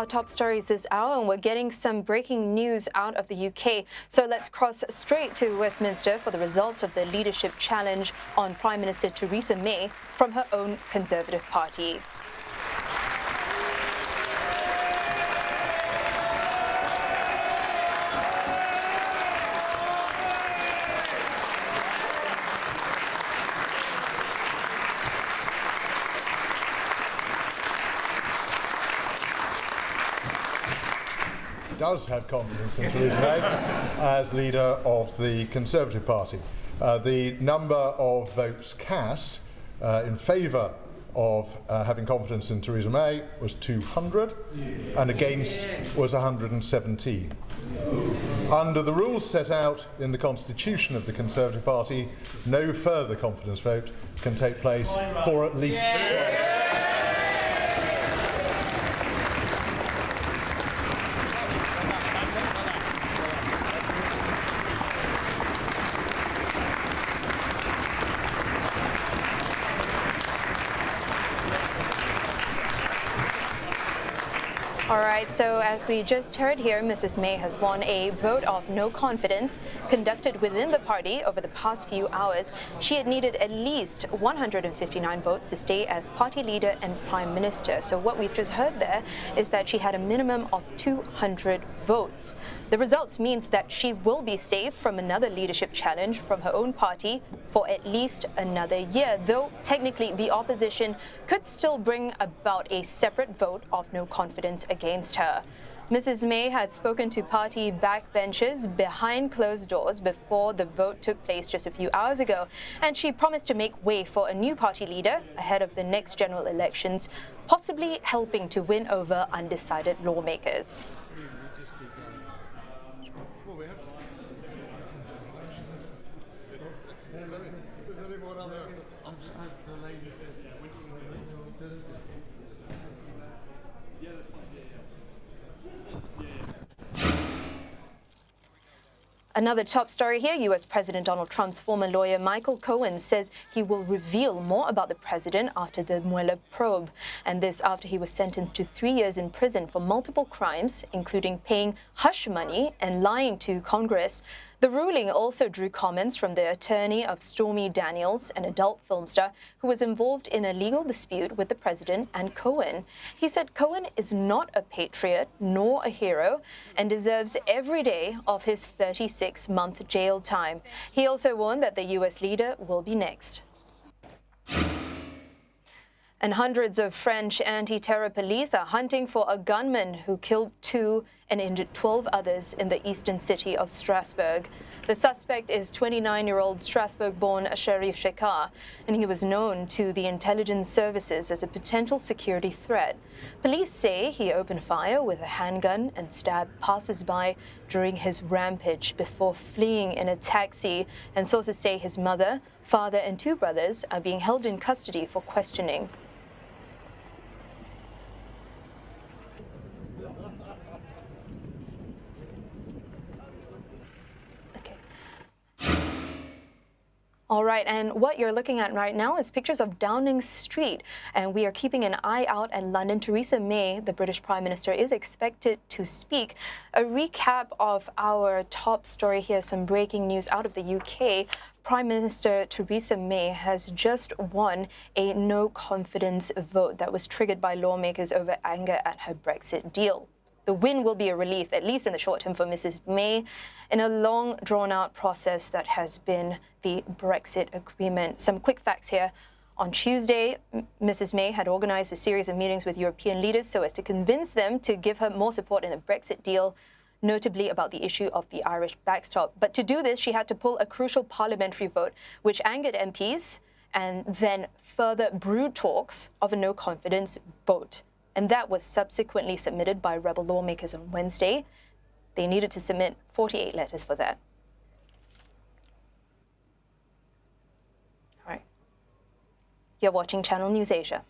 Our top stories this hour, and we're getting some breaking news out of the UK. So let's cross straight to Westminster for the results of the leadership challenge on Prime Minister Theresa May from her own Conservative Party. Does have confidence in Theresa May as leader of the Conservative Party. The number of votes cast in favour of having confidence in Theresa May was 200 and against was 117. Under the rules set out in the Constitution of the Conservative Party, no further confidence vote can take place for at least 12 All right, so as we just heard here, Mrs. May has won a vote of no confidence conducted within the party over the past few hours. She had needed at least 159 votes to stay as party leader and prime minister. So what we've just heard there is that she had a minimum of 200 votes. The results means that she will be safe from another leadership challenge from her own party for at least another year, though technically the opposition could still bring about a separate vote of no confidence against her. Mrs. May had spoken to party backbenchers behind closed doors before the vote took place just a few hours ago, and she promised to make way for a new party leader ahead of the next general elections, possibly helping to win over undecided lawmakers. Another top story here, U.S. President Donald Trump's former lawyer Michael Cohen says he will reveal more about the president after the Mueller probe. And this after he was sentenced to 3 years in prison for multiple crimes, including paying hush money and lying to Congress. The ruling also drew comments from the attorney of Stormy Daniels, an adult film star who was involved in a legal dispute with the president and Cohen. He said Cohen is not a patriot nor a hero and deserves every day of his 36-month jail time. He also warned that the U.S. leader will be next. And hundreds of French anti-terror police are hunting for a gunman who killed 2 and injured 12 others in the eastern city of Strasbourg. The suspect is 29-year-old Strasbourg-born Sharif Shekhar, and he was known to the intelligence services as a potential security threat. Police say he opened fire with a handgun and stabbed passers-by during his rampage before fleeing in a taxi, and sources say his mother, father, and 2 brothers are being held in custody for questioning. All right, and what you're looking at right now is pictures of Downing Street, and we are keeping an eye out at London. Theresa May, the British Prime Minister, is expected to speak. A recap of our top story here, some breaking news out of the UK. Prime Minister Theresa May has just won a no-confidence vote that was triggered by lawmakers over anger at her Brexit deal. The win will be a relief, at least in the short term, for Mrs. May in a long, drawn-out process that has been the Brexit agreement. Some quick facts here. On Tuesday, Mrs. May had organized a series of meetings with European leaders so as to convince them to give her more support in the Brexit deal, notably about the issue of the Irish backstop. But to do this, she had to pull a crucial parliamentary vote, which angered MPs, and then further brewed talks of a no-confidence vote. And that was subsequently submitted by rebel lawmakers on Wednesday. They needed to submit 48 letters for that. All right. You're watching Channel NewsAsia.